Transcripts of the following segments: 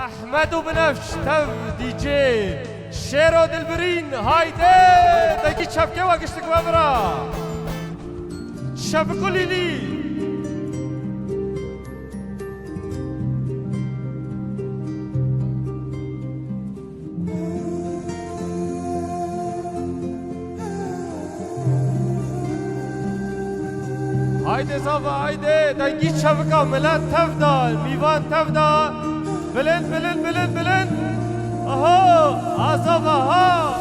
احمد وبنفش تف دي جي شيرو دلبرين هايدي دقي شبكه وقشتك بابرا شبكوا لي هايدي صافا هايدي دقي شبكه ملان تفدا ميوان تفدا بلند بلند بلند بلند اهو عصافة ها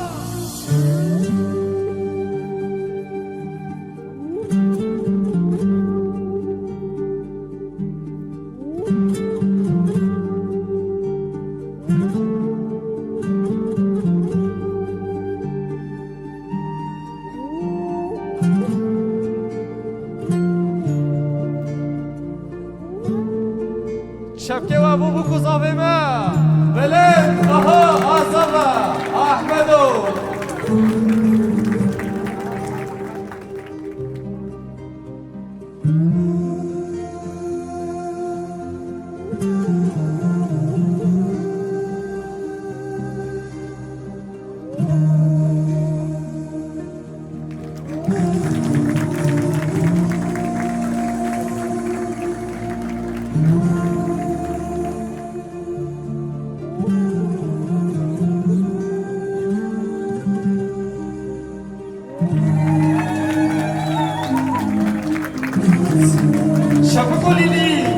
شبكه وابو بوكو صافي ما بلد اهو عصافة احمدو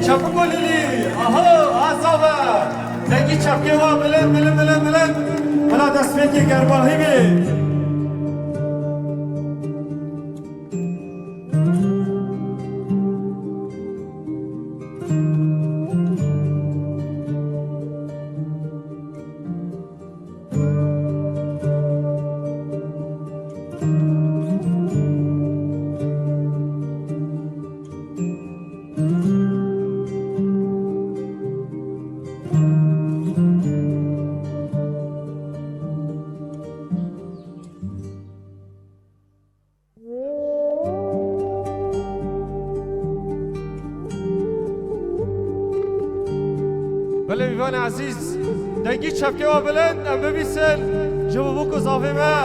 شبكوا لي اهو عصابه دقي شبكه بلند بلند بلند بلند بلا دست فيكي گرباهی بی بله میوان عزیز دنگی چپکه و بلند ام ببیسن جبو بوکو زافه ما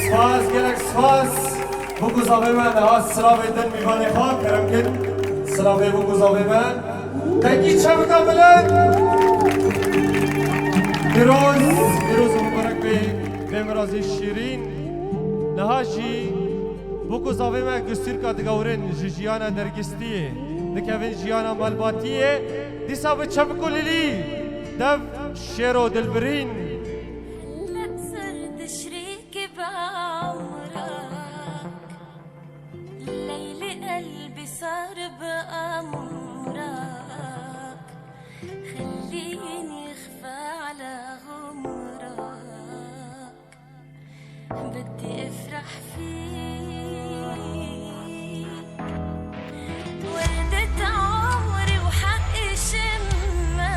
سپاس گلک سپاس بوکو زافه ما نهاز سلا بیدن میوان خواه کرم کن سلا بی بوکو زافه ما دنگی چپکه بلند بیروز مبارک به مرازی شیرین نهاجی بوکو زافه ما گستیر که دگورن جیانا درگستیه دکوین جیانا مالباتیه دیسا به چپکو لیلی دف شیرو دلبرین لا صرت شريك بعمرك ليل قلبي صار بأمرك خليني اخفى على غمرك بدي افرح فيك وردة عمري وحقي شمك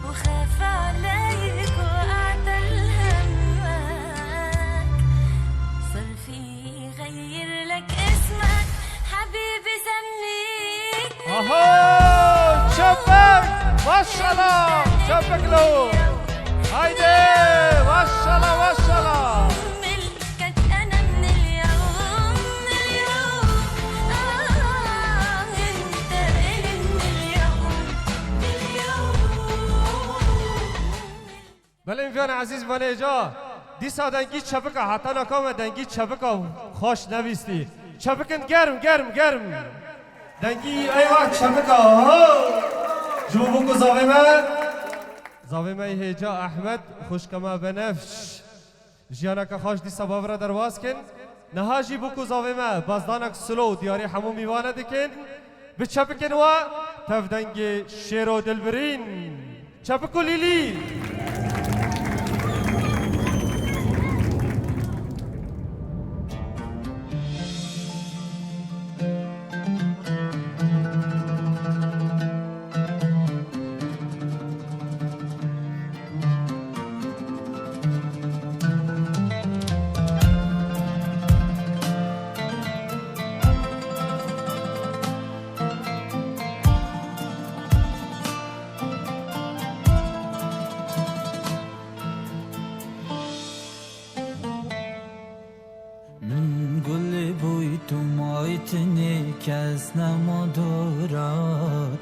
وخاف عليك وأعتل همك صار في غير لك اسمك حبيبي سميك اهو شبك ما شاء الله شبك له هايدي ما شاء الله ما شاء الله ملكك أنا من اليوم من اليوم أنت إلي من اليوم من اليوم بله میوان عزیز بله جا دیسا دنگی چپکا حتی نکام دنگی چپکا خوش نویستی چپکن گرم گرم گرم دنگی ای وقت چپکا جو بوکو زاوی ما هیجا احمد خوشکما بنفش جیانا که خوش دیسا باورا درواز کن نهاجی بوکو زاوی ما بازدانک سلو دیاری همو میوانه دکن به چپکن و تف دنگی شیرو دلبرین چپکو لیلی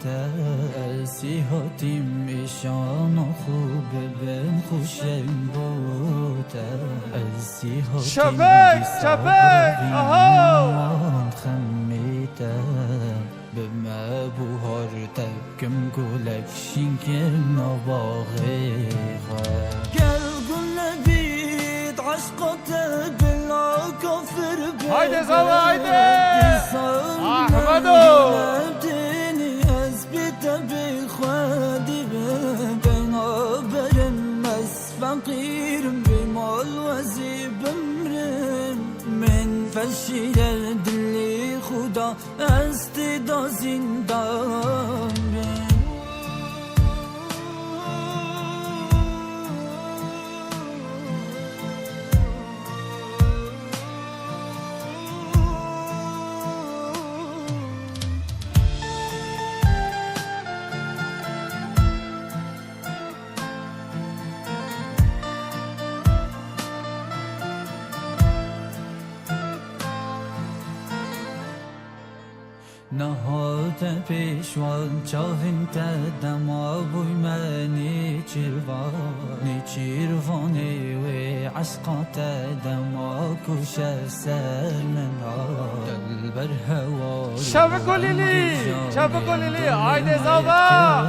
تأسيهاتي مشان خوب بن خوشم بوتا أسيهاتي شبك شبك أهو خميتا بما بوهرتا كم قولك شينكم نباغي قلب نبيت عشقتك بلا كفر هايدي زوا هايدي أحمدو نبتني أثبت بخوادي بنابر مس فقير بمال وزي بمرن من فشل دلی خدا استدا زندان بن نهات پیشوان چاهن تدما بوی منی چیروانی و عشقات دما کش سر من دل بر هوا شبك وليلي شبك وليلي هايدي زوا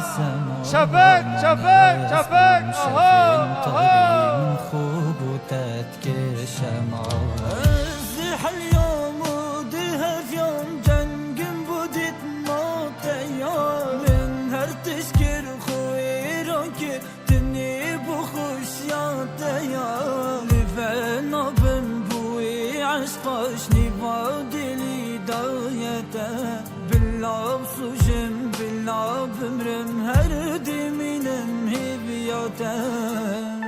شبك شبك شبك أهو خوب و تذكر شما ازح اليوم ودها في يوم جنجم بودت ما تيار من هر تشكر خوي روكي تني بخوش يا تيار لفنا بنبوي عشقاش نبادي لي دايته بالله بصوجم بالله بمرم هردي منم هبياته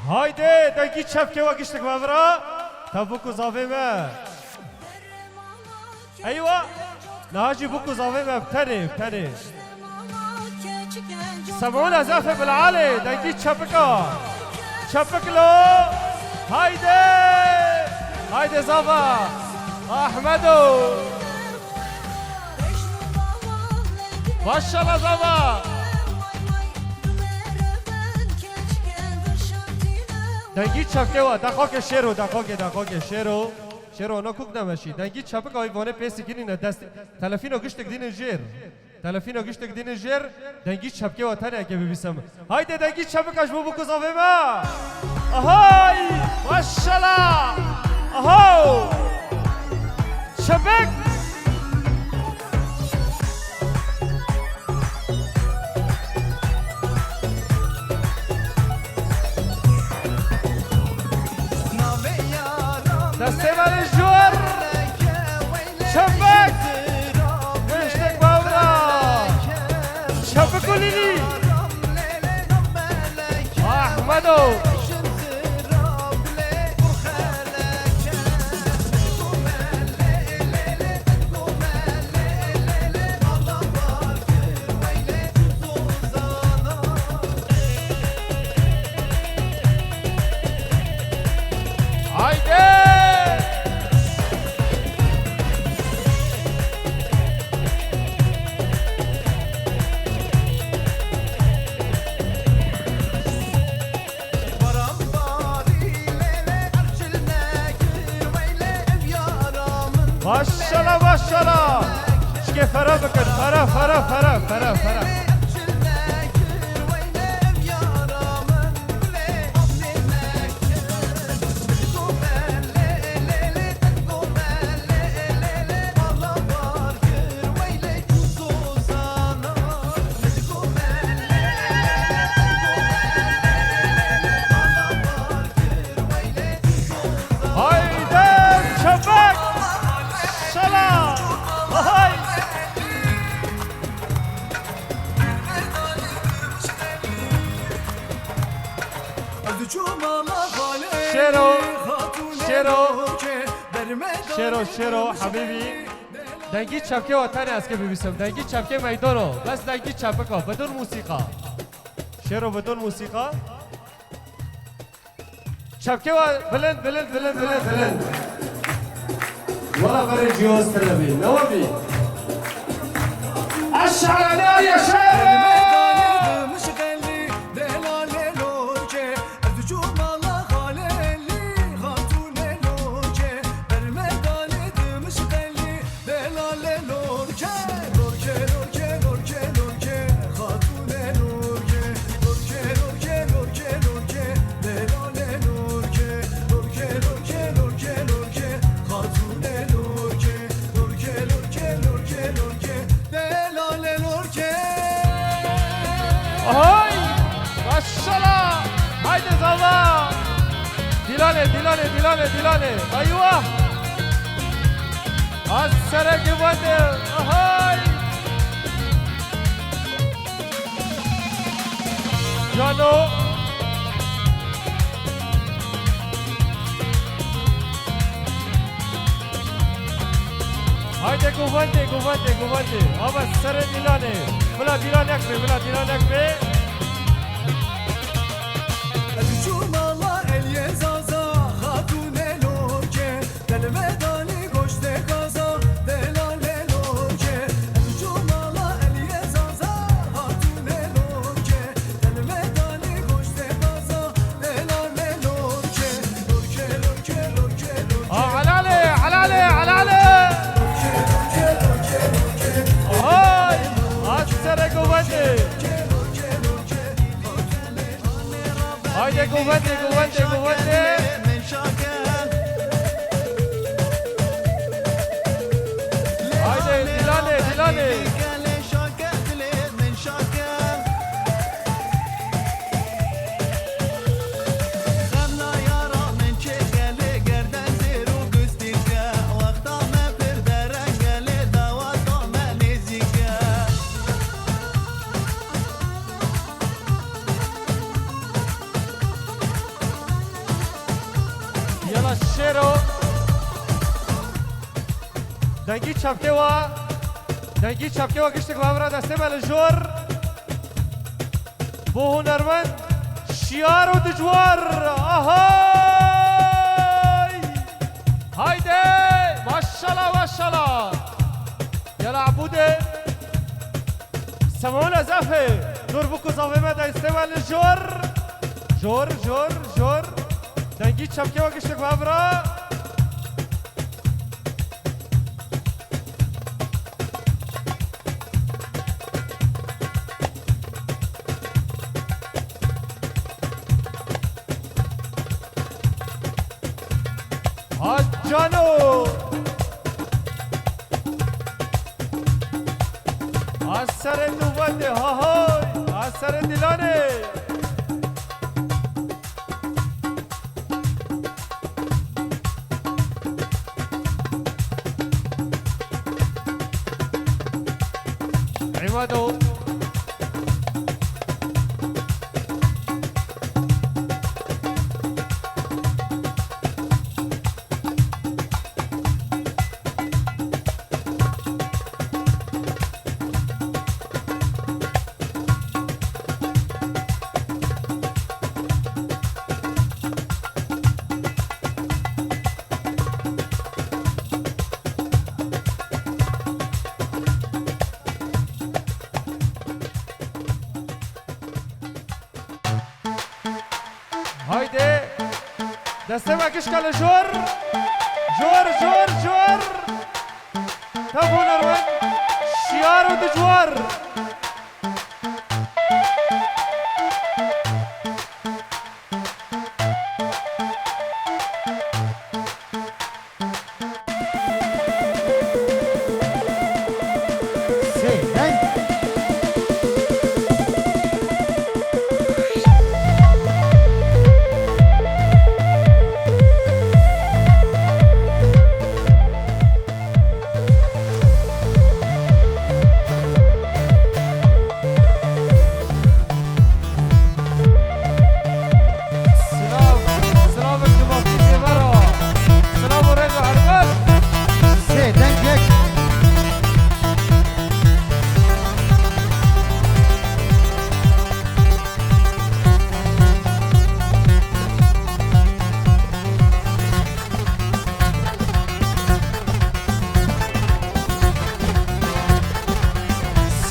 هايدي دقيق شبكة وقشتك مبرا تبوكو زافي ما أيوة ناجي بوكو زافي ما بتني سمعونا زافي بالعالي دقيق شبكة شبك له هايدي زافا أحمدو ما شاء الله زافا دنگی چپکه و دقاق شیرو اونا کوک نمشی دنگی چپک آیوانه پیسی گیری نه دست تلفین و گشتک دین جیر دنگی چپکه و تنه اگه ببیسم هایده دنگی چپکش بو بکوزاوه ما آهای ماشالله آهو چپک دسته من جور شبک مشتک باورا شبک و لیلی احمدو ماشالله شكي فرا بكر فرا شيرو حبيبي دنگی چپکه وطن است که ببیسم دنگی چپکه میدانو بس دنگی چپکه بدون موسیقی شعر و بدون موسیقی چپکه و بلند بلند بلند بلند بلند ولا برای جواز تلبی نوابی اشعلنا يا شعر هاي ما شاء الله هايدي زابا ديلاني ديلاني ديلاني ديلاني ايوه السرق بدر هاي جانو هايدي قوانتي قوانتي قوانتي هذا السرق ديلاني بلا ديلان يكفي بلا ديلان يكفي هايدي قوانتي قوانتي قوانتي هايدي ديلاني ديلاني يلا الشيرو دنگی چپکه و گشتک و همراه دسته مال جور بو هنرمند شیار و دجوار آهای هایده ماشالله ماشالله يلا عبوده سمعون زفه نور بکو زفه ما دسته مال جور جور جور جور دنگی چپکه و گشتک و همراه جانو اثر نوبته ها های اثر دیلانه عمادو هایده دسته مکش کل جور جور جور جور تب هنرمند شیار و دجوار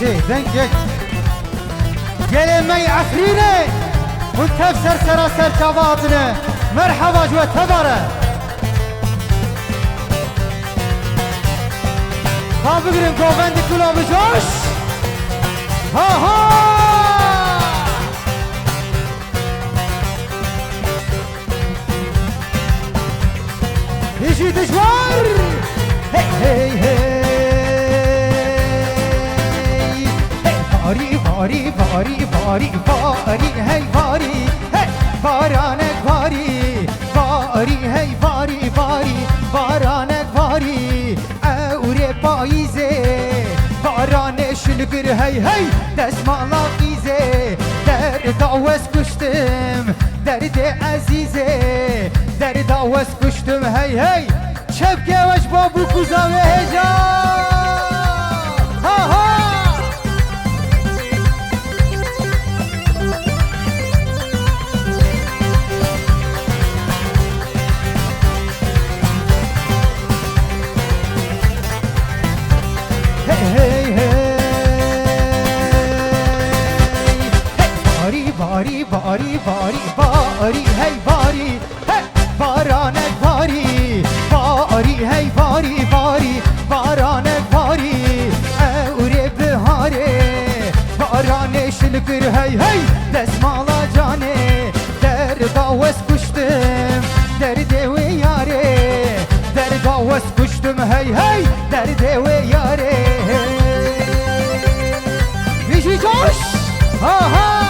سي دنجك قال مي عفرينه وتفسر سراسر شبابنا مرحبا جوا تبره ها بگیریم گووند کلا بجوش ها ها يجي دشوار هي هي هي باري باري باري باري باري هي باري هي بارانك باري باري هي باري باري بارانك باري اوري پاییزه بارانش لگر هی هی دستمالا خیزه در داوز کشتم درد عزیزه در داوز کشتم هی هی چپکه وش بابو کوزاوه هجا ها ها باری باری باری باری هی باری بارانک باری باری هی باری باری بارانک باری اوره بهاره بارانش لگر هی هی دستمالا جانه در داوز کشتم در دوی یاره در داوز کشتم هی هی در دوی یاره بیشی جوش ها ها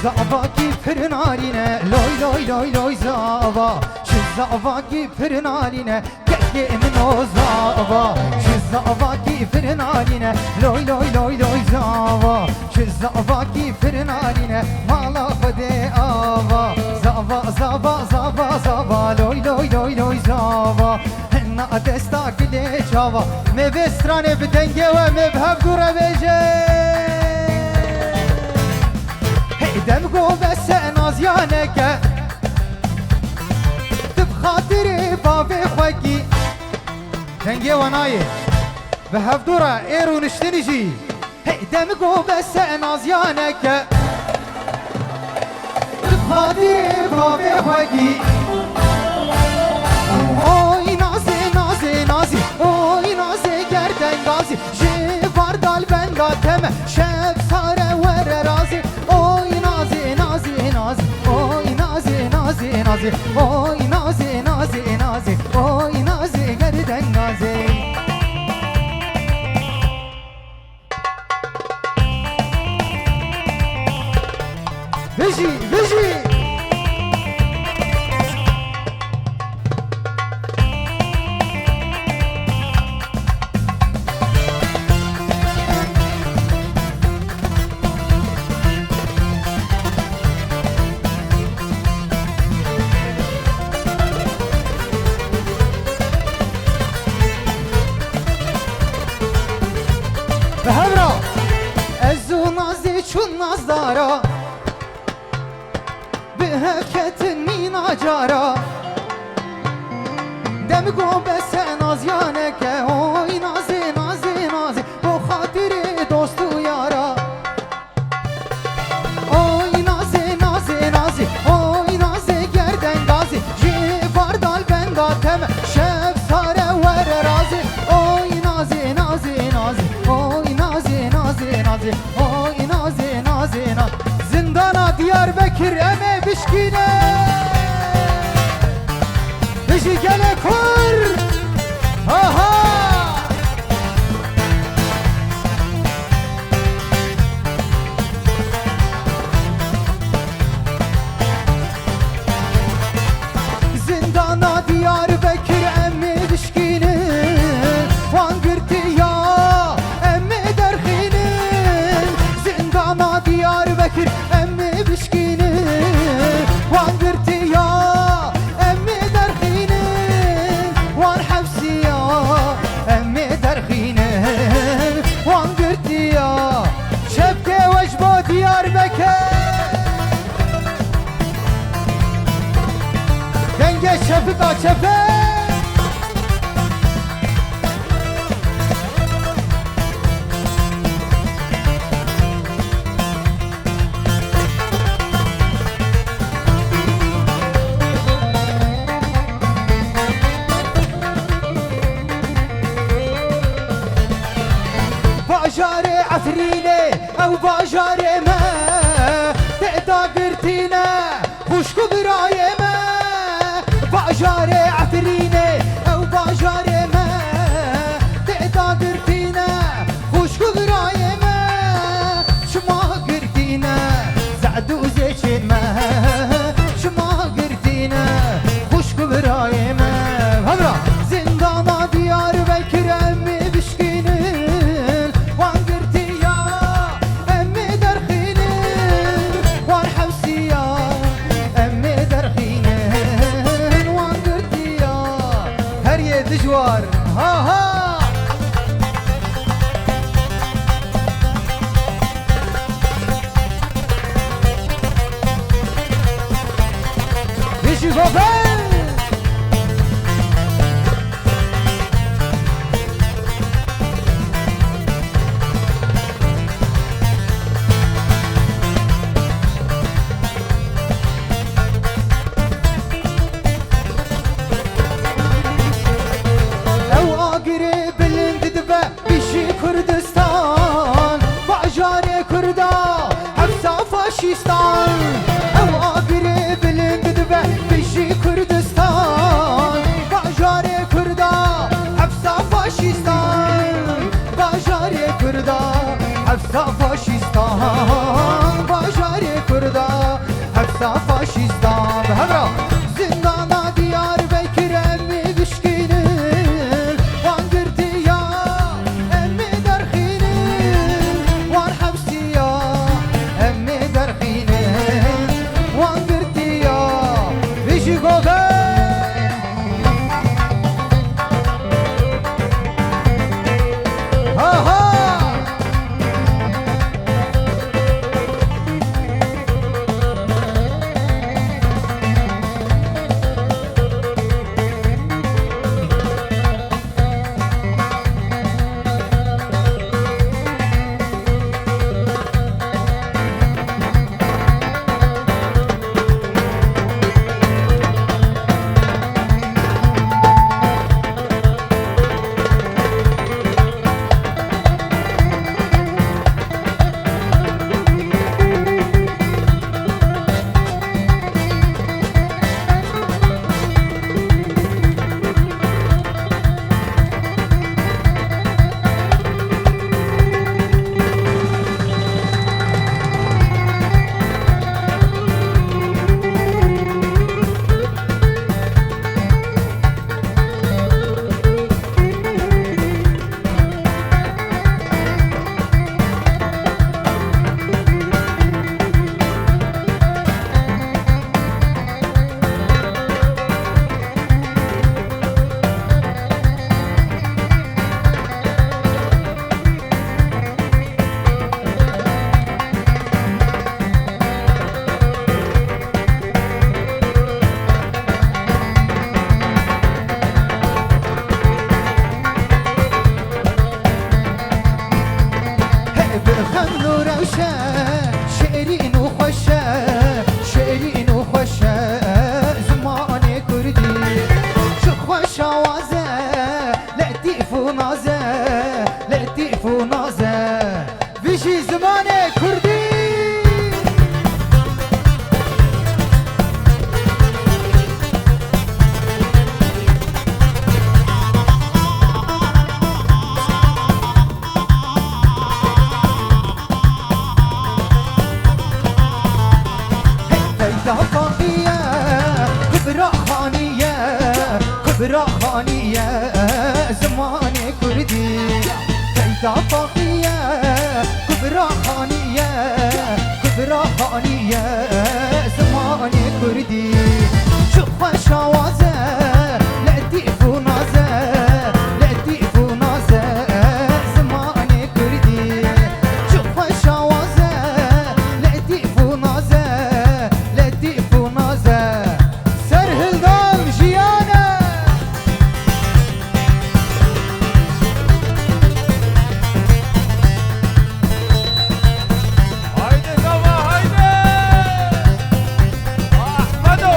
زعباكي فرنارينا لوي لوي لوي لوي زعبا شو زعباكي فرنارينا كأكي منو زعبا شو زعباكي فرنارينا لوي لوي لوي لوي زعبا شو زعباكي فرنارينا مالا خدي آبا زعبا زعبا زعبا زعبا لوي لوي لوي لوي زعبا هنا دستا كلي جاوا مبستراني بدنجي ومبهب دورة بيجي دمقو بس نازيانك تبخاطري بابي خوكي دنجي وناي بهفدورة ايرو نشتنجي دمقو بس نازيانك تبخاطري بابي خوكي اوي نازي نازي نازي اوي نازي گردن غازي جي باردال بندا تم شب ساره ور رازي اوي نازي نازي نازي اوي نازي نازي نازي اوي نازي نازي نازي اوي نازي گردن غازي بيجي بيجي بهبرا ازو نازي چون نازدارا بهكت مينا جارا دم گو بس نازیانه که اوی نازی نازی نازی بو خاطر دوست و یارا اوی نازی نازی نازی اوی نازی گردن گازی جی باردال بنداتم شب ساره ور رازی اوی نازی نازی نازی اوی نازی نازی نازی اوی نازی نازی نازی زندانا Diyarbakır eme bişkine Bişi gele kur Aha Zindana Diyarbakır eme bişkine Van gırtı ya eme derhinin Zindana Diyarbakır eme bişkine Van gırtı ya eme derhinin Van hapsi ya eme derhinin Van gırtı ya Şebke vecba Diyarbakır Denge çepika çepe باجار عفريني او باجار ما تقدا قرتينا خوشكو براي ما باجار عفريني او باجار ما تقدا قرتينا خوشكو براي ما شما قرتينا زعدو زيشين ما شما قرتينا خوشكو براي ما همرا زندانا Diyarbakır emmi bişkinin Van gırtı ya emmi derhinin Van hevsi ya emmi derhinin Van gırtı ya her yer dijwar ha ha Bişi gofel او آگری بلند دبه بیشی کردستان باجار کردا حفظا فاشیستان او آگری بلند دبه بیشی کردستان باجار کردا حفظا فاشیستان باجار کردا حفظا فاشیستان باجار کردا حفظا فاشیستان همرا زندانا Diyarbakır emmi bişkinin Van gırtı ya emmi derhinin Van hapsi ya emmi derhinin Van gırtı ya bişi gofel ha ha ونازه لطيف ونازه بيجي زمان كردي فيدا فاقية كبرى خانية كبرى خانية زمان كردي فيدا فاقية كبرى خانية كبرى خانية زمان كردي شوف شوازة لطيف ونازة لطيف ونازة زمان كردي شوف شوازة لطيف ونازة لطيف ونازة سرهل دام جيانة هايدي زوا هايدي احمدو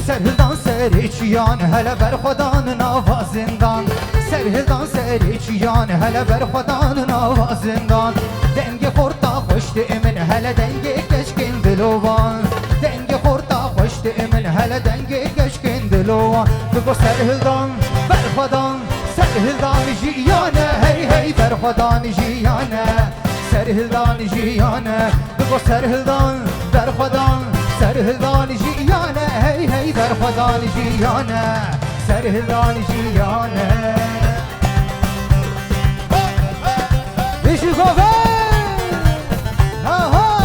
سرهلدان سریچیان هله بر خدان نوازندان سرهلدان سریچیان هله بر خدان نوازندان دنگ خورتا خوشت من هله دنگ کشکن دلوان دنگ خورتا خوشت من هله دنگ کشکن دلوان بگو سرهلدان بر خدان سرهلدان جیانه هی هی بر خدان جیانه سرهلدان جیانه بگو سرهلدان بر خدان سرهلدان جیانه هی هی در خدان جیانه سرهلدان جیانه بیشی گوه آها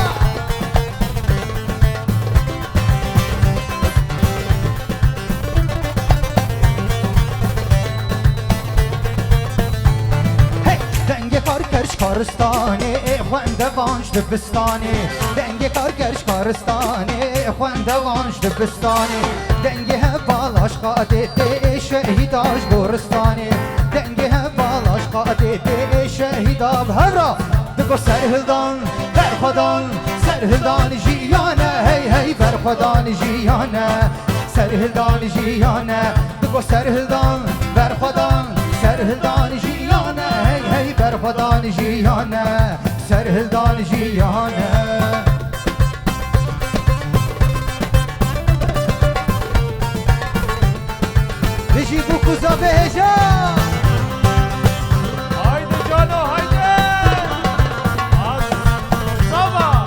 دنگ کار کرش کارستانی خونده وانش دبستانی دنگ کار کرش کارستانی خونده وانش دبستانی دنگ بالاش قاده تی شهیداش گورستانی دنگ بالاش قاده تی شهیدا هرا بگو سرهلدان بر خدان سرهلدان جیانه هی هی بر خدان جیانه سرهلدان جیانه بگو سرهلدان بر خدان سرهلدان جیانه هی هی بر خدان جیانه سرهلدان جیانه بجی بو کوزا بهجا هايدي جانو هايدي زوا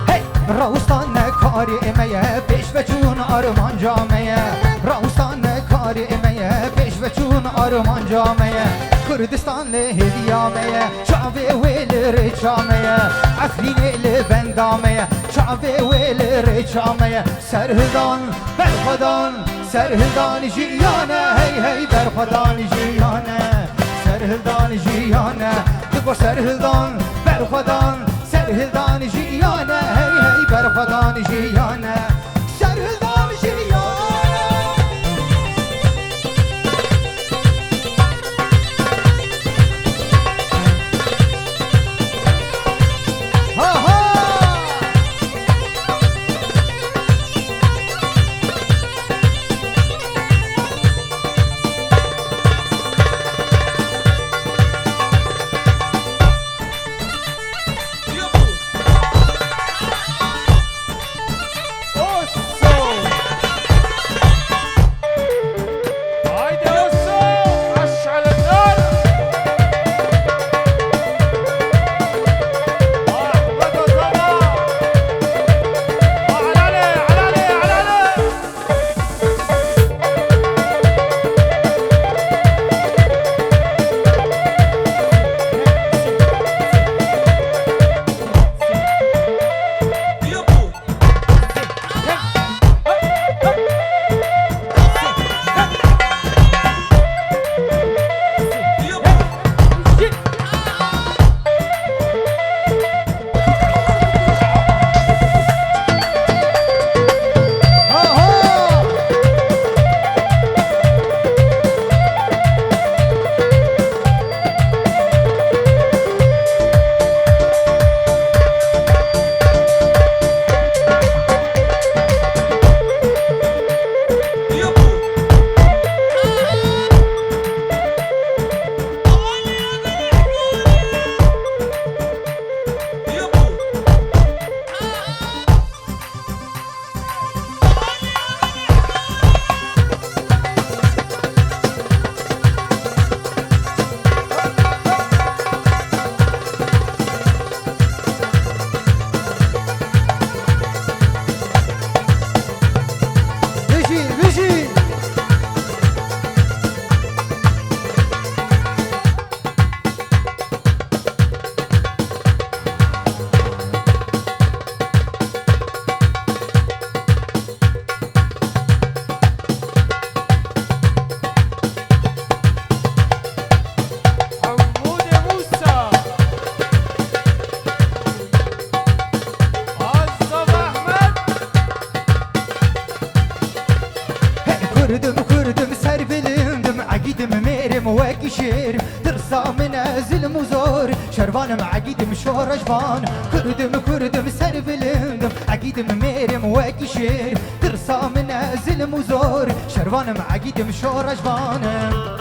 هی راوستان کاری امیه پیش و چون آرمان جامعه راوستان کاری امیه پیش و چون آرمان جامعه کردستان لهدیامه شعبه ویل ریچامه افرین لبندامه شعبه ویل ریچامه سرهلدان برخدان سرهلدان جیانه هی هی برخدان جیانه سرهلدان جیانه بگو سرهلدان برخدان سرهلدان جیانه هی هی برخدان جیانه سرهلدان جیانه آها اوه كردم سر بلندم عقيدم ميرم وكي شيرم ترسا من ظلم وزور شربانم عقيدم شور جبان كردم سر بلندم عقيدم ميرم وكي شيرم ترسا من ظلم وزور شربانم عقيدم شور جبانم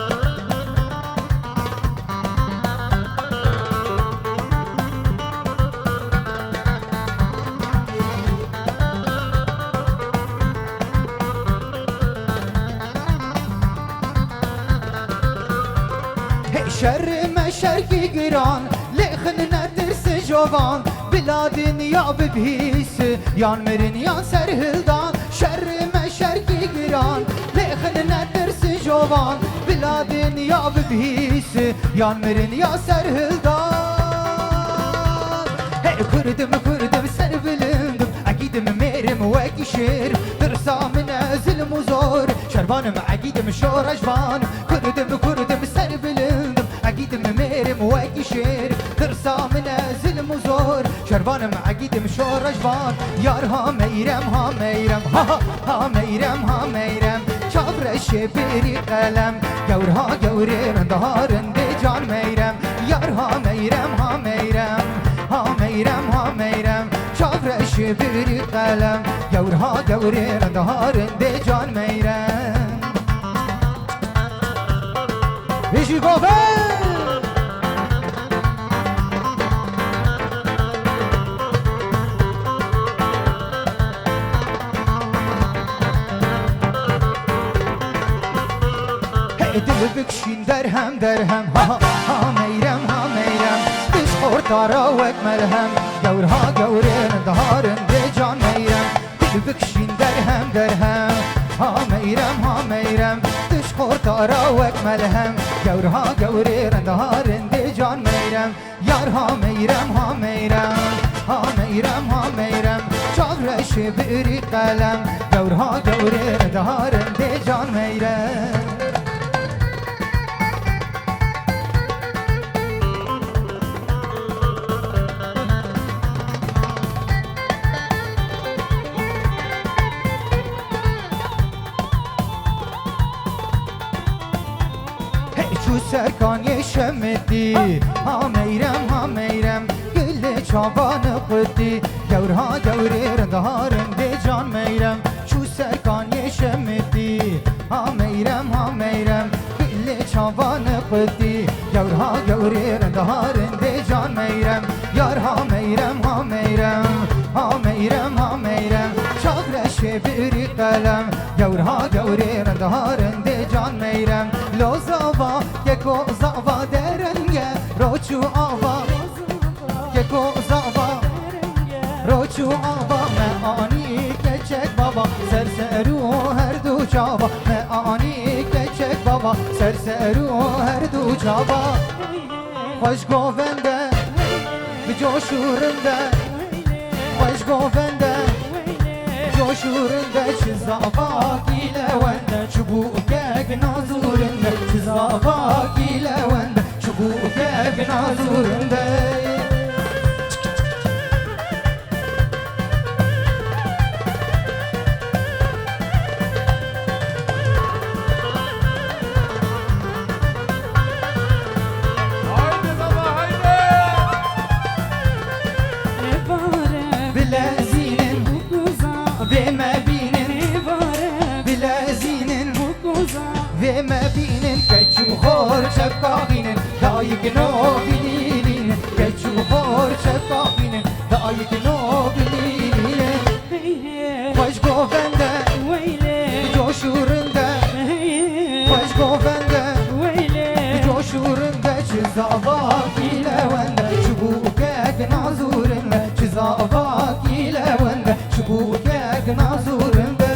شر ما شرقي قران لخلنا ترس جوان بلادن يا ببهيس يان مرن يان سرهلدان شر ما شرقي قران لخلنا ترس جوان بلادن يا ببهيس يان مرن يا سرهلدان كردم سر بلندم عقيدم ميرم وكي شير ترسا من ظلم وزور شربانم عقيدم شور جبان كردم سر بلندم عقيدم ميرم وكي شير ترسا من ظلم وزور شربانم عقيدم شور جبان يار ها ميرم ها ميرم شابر شبيري قلم قورن دهارن دي جان ميرم يار ها ميرم شابر شبيري قلم قورن دهارن دي جان ميرم بيجي قوفل دل بکشین درهم ها میرم دش خورتارا وک ملهم گورن دهارن دی جان میرم دل بکشین درهم ها میرم دش خورتارا وک ملهم گورن دهارن دی جان میرم یار ها میرم چاورش بری قلم گورن دهارن دی جان میرم سرکان شمدی ها میرم گل چابان قدی گوره دهارن دی جان میرم چو سرکان شمدی ها میرم گل چابان قدی گوره دهارن دی جان میرم یار ها میرم چاورش بری قلم گوره دهارن دی جان میرم لوزاوا یکو زاوا درنگه روچو آوا یکو زاوا روچو آوا معانی کچک بابا سرسرو هر دو جاوا معانی کچک بابا سرسرو هر دو جاوا خوش گوونده بجوشورنده خوش گوونده جوشورنده چزاوا گیلونده چبوکک نازورنده چزاوا گیلونده چبوکک نازورنده ما بینن کچو خور شبکا بینن دایک نو بینین کچو خور شبکا بینن دایک نو بینین خوش گوونده جوشورنده خوش گوونده جوشورنده چزاوا گیلونده چبوکک نازورنده چزاوا گیلونده چبوکک نازورنده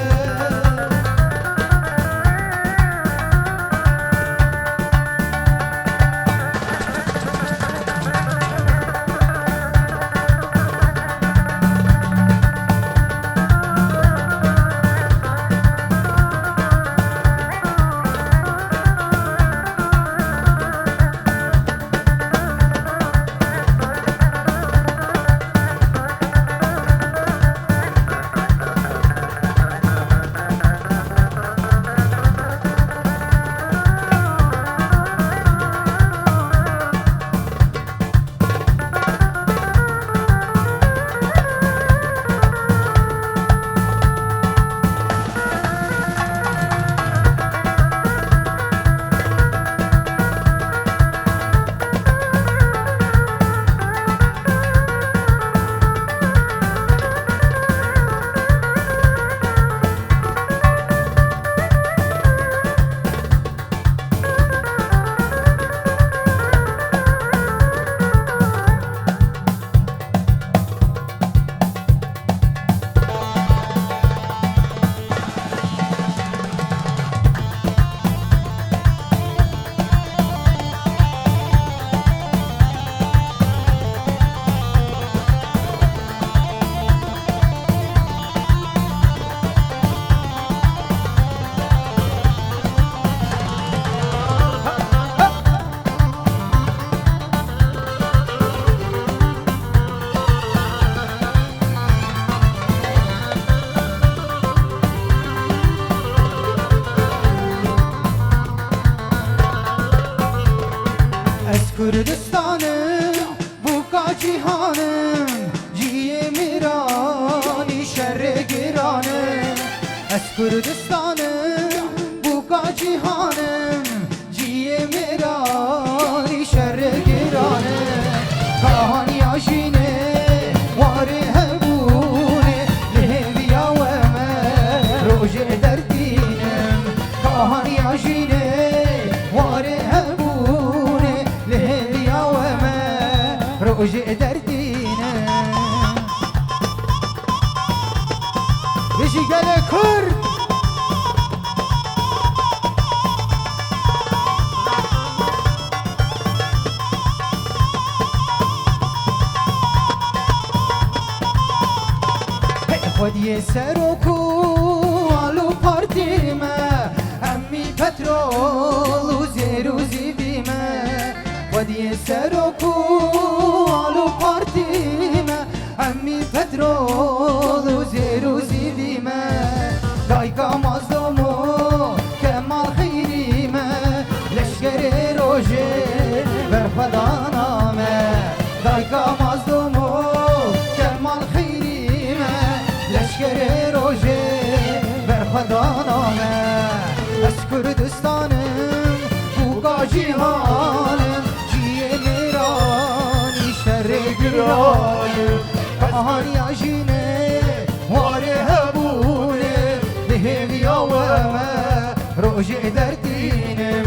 Kurdistanım bu cihanım ciye mirani şerre giranım Es Kurdistanım bu cihanım ciye mirani şerre giranım Kahan yaşine vare hebune leheviya ve me roje derdinem Kahan yaşine vare hebune leheviya ve me roje derdinem Beşi gele kur خودی سروکو آلو پارتیمه امی پترول و زیرو زیبیمه خودی سروکو آلو پارتیمه امی پترول و زیرو زیبیمه دایکا مازدومو کمال خیریمه لشکر روژه برخدانامه دایکا مازدومو کمال خیریمه لشکر روژه برخدانامه از کردستانم بوگا جیهانم جیه میرانی شر گرانم کهانی آجینه واره هبونه لهویا و ما روژه دردینم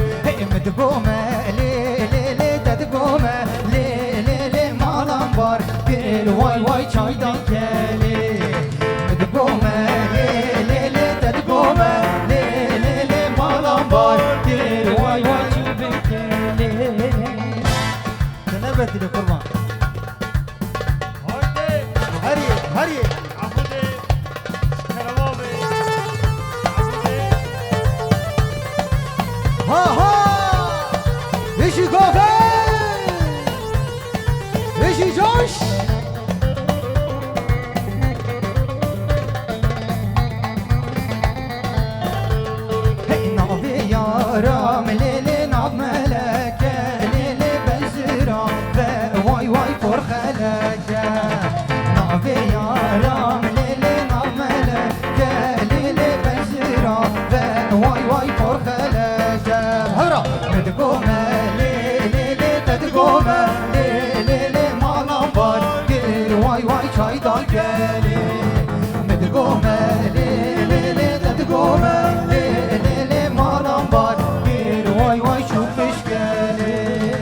مدگومه لیلی ددگومه لیلی مالم بار گل وای وای چایدان کلی مدگومه لیلی ددگومه لیلی مالم بار گل وای وای چایدان کلی تنبت دی قربان Haydi. هری هری Afude. Karamame. Afude. ها ها بشی کافه بشی جوش هی ناوی یارم لیلی ناب ملکه لیلی بزرا و وای وای پر خلکه ناوی یارم لیلی ناب ملکه لیلی بزرا و وای وای پر خلکه هرا مدگومه لیلی تدگومه لیلی مالم بار گیر وای وای چایدان کلی مدگومه لیلی تدگومه لیلی مالم بار گیر وای وای چوبش کلی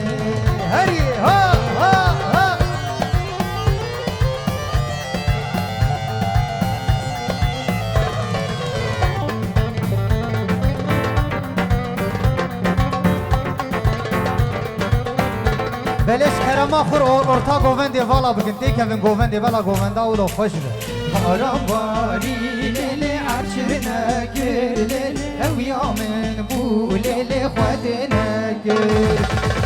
هری ها ها ها بلش کرما خور ارتا گووندی والا بگن دیکن گووندی والا گووندا اولو خوش به آرام باری لیلی عرشر نکر لیلی اویا من بو لیلی خود نکر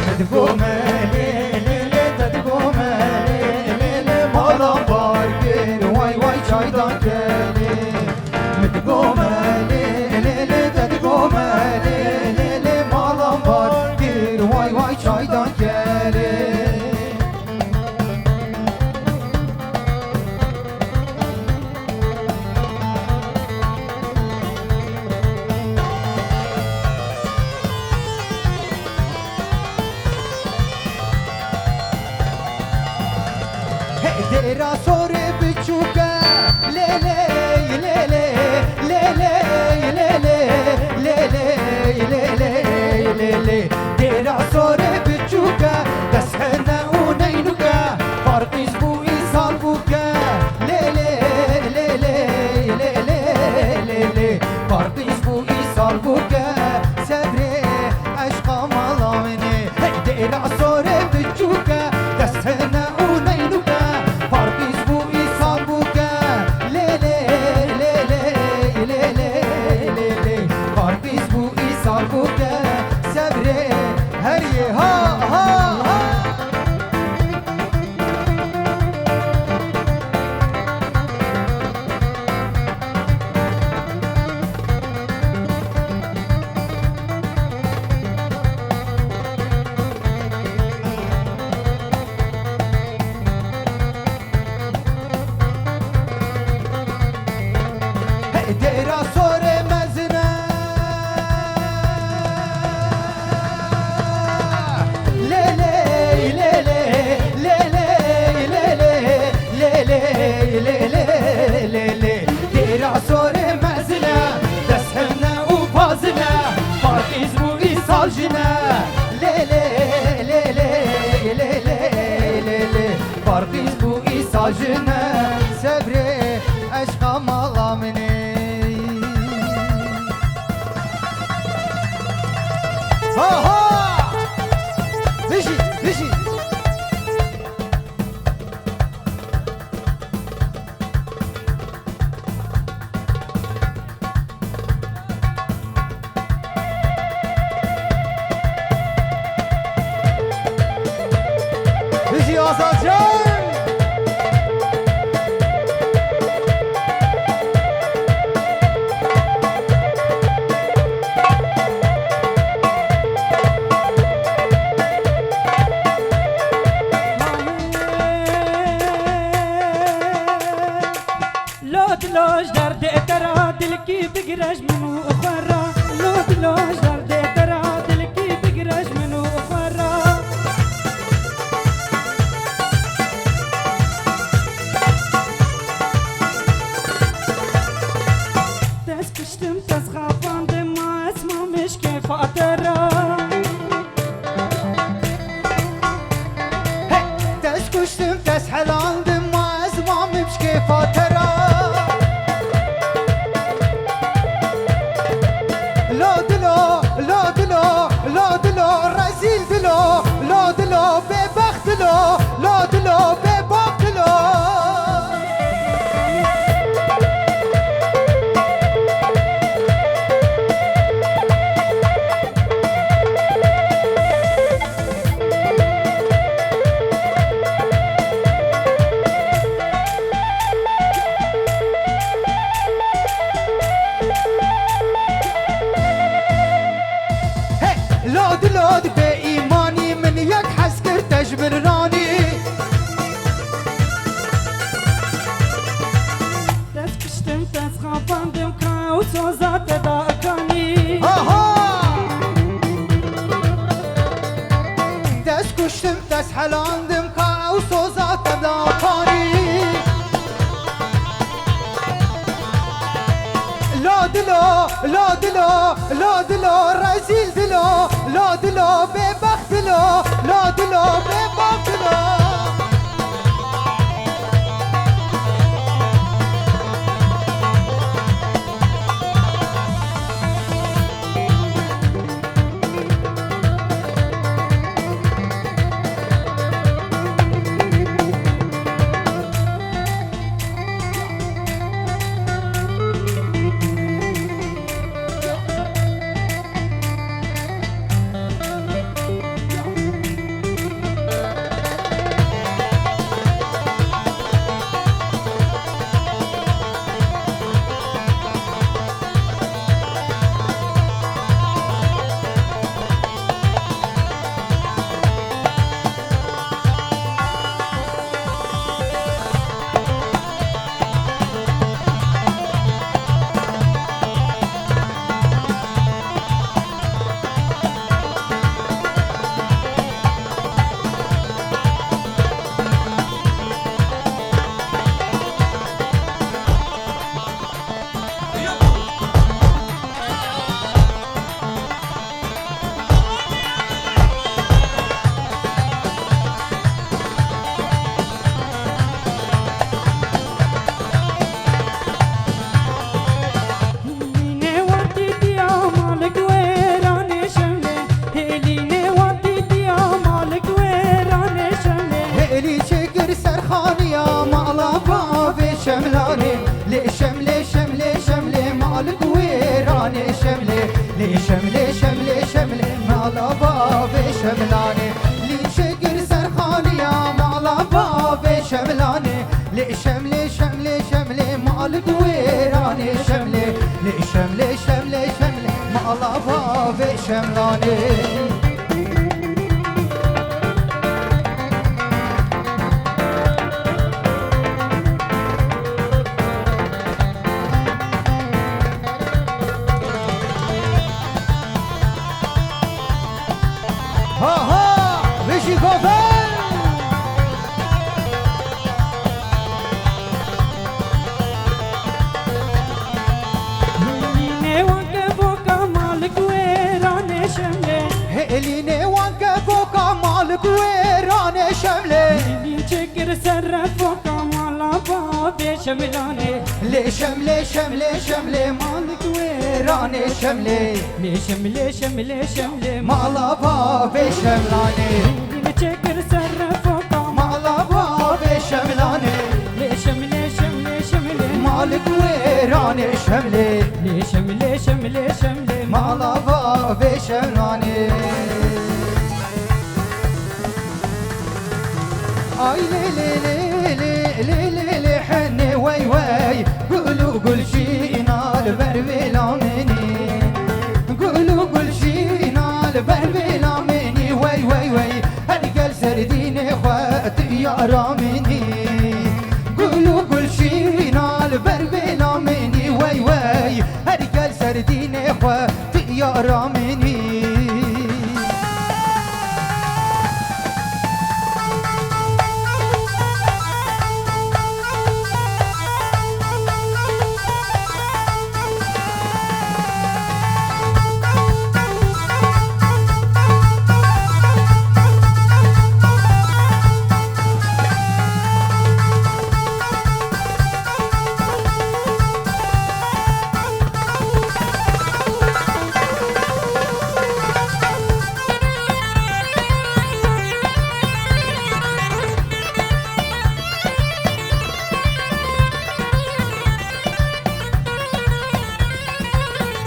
مدگومه لیلی تدگومه لیلی مالام بار گر وای وای چایدان کلی مدگومه لیلی تدگومه لیلی مالام بار گر وای وای چایدان کلی دیرا سوری بچوکه لیلی لیلی لیلی لیلی لیلی لیلی لیلی دیرا سوری بچوکه دسهنه و نینوکه فرقیز بو ایسال بوکه لیلی لیلی لیلی لیلی فرقیز بو ایسال بوکه صبری عشقا مالامنی دیرا سوری بچوکه دسهنه و نینوکه فرقیز بو ایسال بوکه لیلی لیلی لیلی ها ها بيجي بيجي بيجي آزاد جان لود لوش درد ترى دلكي بقرش منو أخرى لود لوش درد ترى دلكي بقرش منو أخرى تس كشتم تس خافاندم ما اسمع مش كيف أترى تس كشتم تس حلاندم ما اسمع مش كيف ترى لو دلو لو دلو لو دلو رزيل دلو لو دلو ببخت دلو لو دلو بباب دلو لود لود بإيماني من يك حسكر تجبر راني تس كشتم تس خافاندم كاو صوزات داكاني آها دس كشتم دس حلاندم كاو صوزات داكاني لو دلو لو دلو لو دلو رزيل دلو لو دلو ببخت دلو لو دلو بباب دلو شملاني لي شملي شملي شملي مالك ويراني شملي لي شملي شملي شملي مالا بابي شملاني لي شقر سرخاني يا مالا بابي شملاني لي شملي شملي شملي مالك ويراني شملي لي شملي شملي شملي مالا بابي شملاني ها ها بشي كوفن هليني وقفوك مالك ويراني شملي هليني وقفوك مالك ويراني شملي هلين شكر سرفوك مالا بابي شملانه ليشم ليشم ليشم لي مالك ويراني شملي ليشم ليشم ليشم مالا بابي شملاني نشكر سر فوقا مالا بابي شملاني ليشم ليشم ليشم مالك ويراني شملي ليشم ليشم ليشم مالا بابي شملاني اي لي لي لي لي لي لي حني وي وي قولوا قول شي نال بربلا مني قولوا قول شي نال بربلا مني وي وي وي هرقل سرديني خوات يا رامني قولوا قول شي نال بربلا مني وي وي هرقل سرديني خوات يا رامني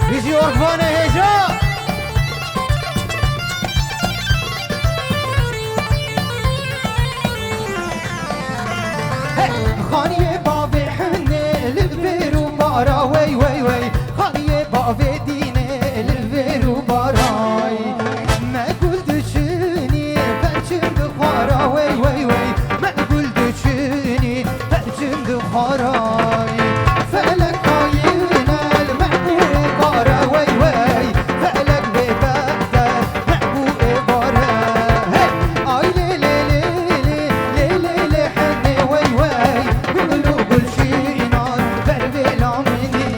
بيجي وقفانه هجا خانية بابي حني للفيرو بارا وي وي وي خانية بابي ديني للفيرو باراي ما قلت شني برشم بخارا وي وي وي ما قلت شني برشم بخاراي فلك خاينا المحبوب بارا وي وي فلك ببقدر محبوب بارا اي لي لي لي لي لي لي حني وي وي قولوا كل شي نار بربلا مني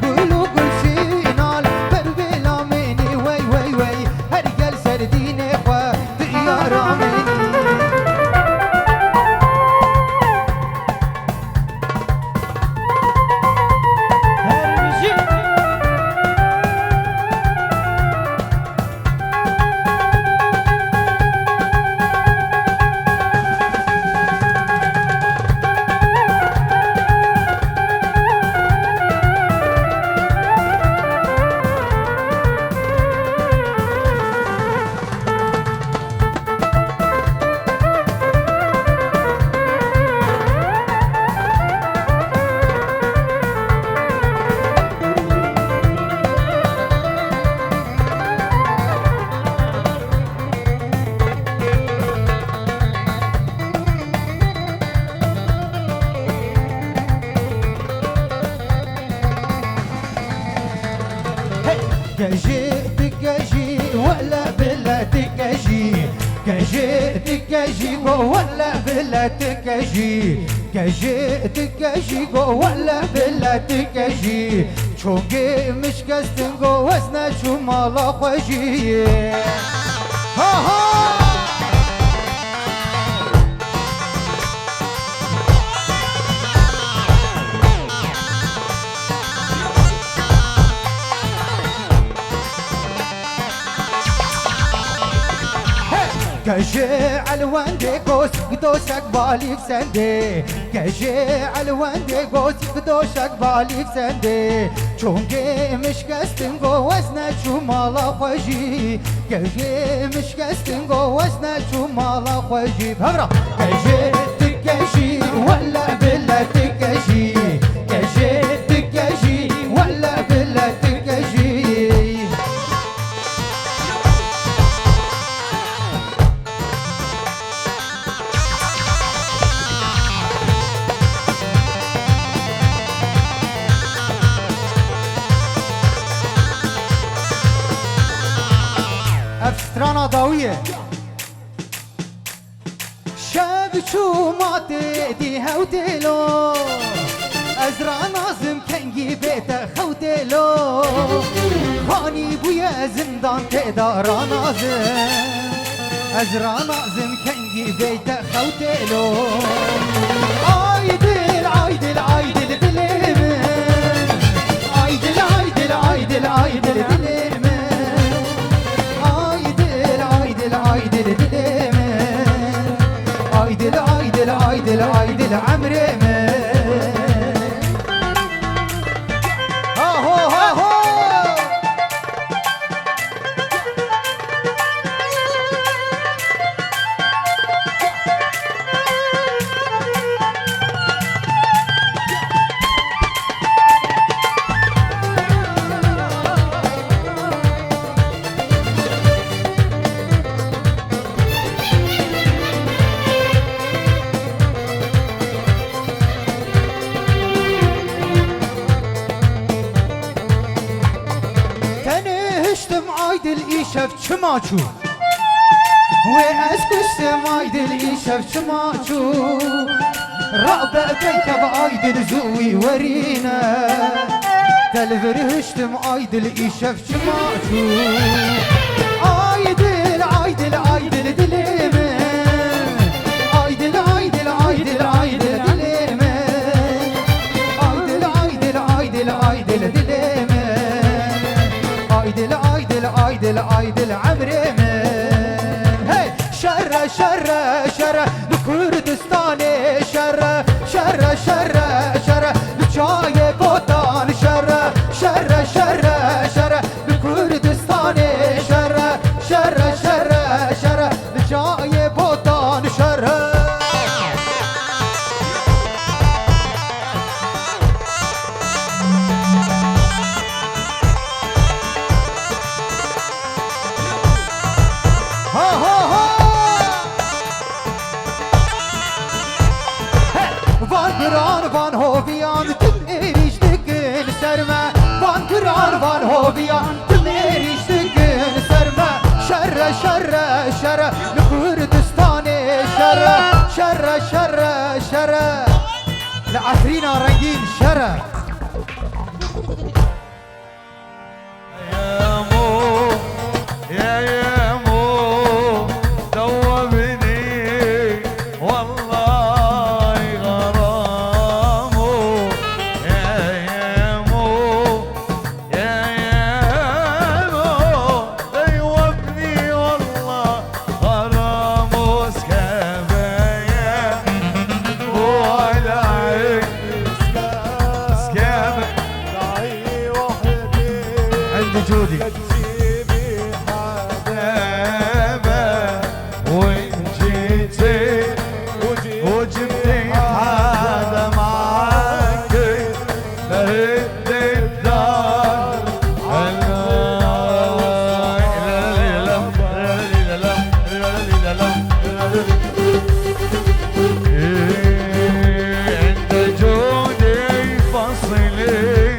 قولوا كل شي نار بربلا مني وي وي وي هرقل سرديني خوا ديارا مني كجي تكجي ولا بلا تكجي كجي تكجي ولا بلا تكجي كجي تكجي ولا بلا تكجي چونگی مشکستن گو وزن چو مالا خوشی ها ها كجي علوان دي قوس قدوشك بالي بسندي كجي علوان دي قوس قدوشك بالي بسندي چونگي مشكستن قو وزن چو مالا خوشي كجي مشكستن قو وزن چو مالا خوشي بهبرا كجي تكجي ولا بلا تكجي كجي تكجي ولا بلا تكجي افسترانا ضوية شاب شو ما تدي هوتلو ازرع نازم كنجي بيته خوتلو خاني بويا زندان تدارا نازم ازرع نازم كنجي بيته خوتلو اي عايدل عايدل عايدل دليمن عايدل عايدل عايدل عايدل دليمن عايدل عايدل عايدل دليمن عايدل عايدل عايدل عايدل عمري من ها هو ها هو هشتم عايدل إيشف شماچو وأسكسم عايدل إيشف شماچو رأبة بيكب عايدل زوي ورينا تلفر هشتم عايدل إيشف شماچو عايدل عايدل عايدل دليمن عايدل عايدل عايدل عايدل دليمن عايدل عايدل عايدل عايدل دليمن عايدل عايدل عايدل عايدل عمري من هي شرة شرة شرة لكردستاني شرة شرة شرة شرة لجاي بوطان شرة شرة شرة شرة لكردستاني شرة شرة شرة شرة لجاي بوطان شرة Van hoviyan tüm eriştiğin serme Van Kur'an van hoviyan tüm eriştiğin serme Şerre şerre şerre Kürdistan'ı şerre şerre şerre şerre لعفرينا رنگين شرع يا مو يا مو دوبني والله غرامو يا مو دوبني والله غرامو سكابايا ولا عند جودي وين جيتي وجبتي حدا معاك لهد الدار عند جودي فصليني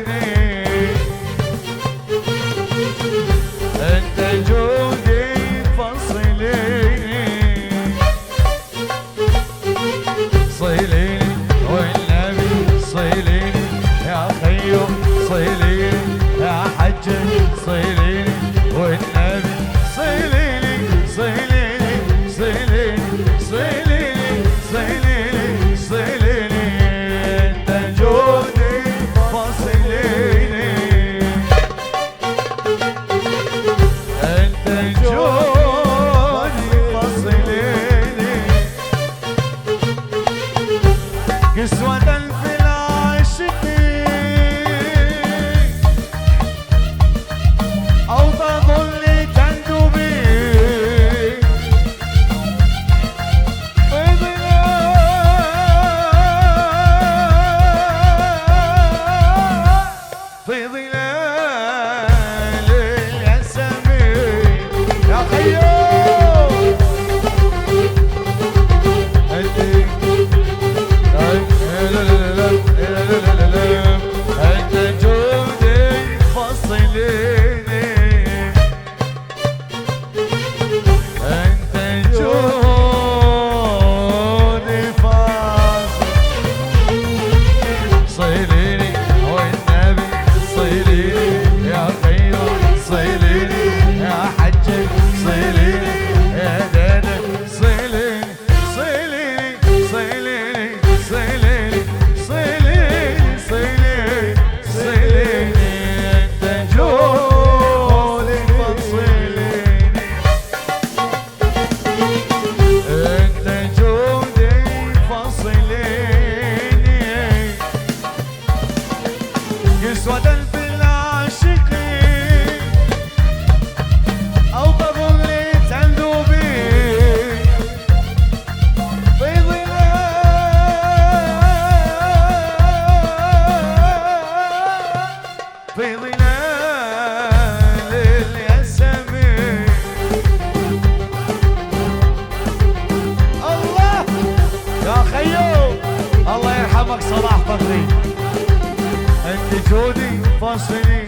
فاصلي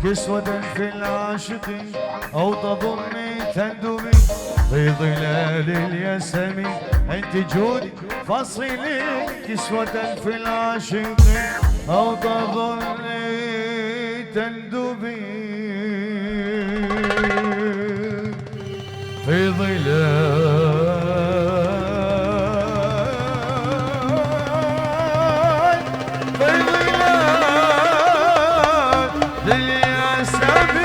كسوة في العاشقين أو تضمي تندمي في ظلال الياسمين أنت جودي فاصلي كسوة في العاشقين أو تظلي تندمي في ظلال الياسمين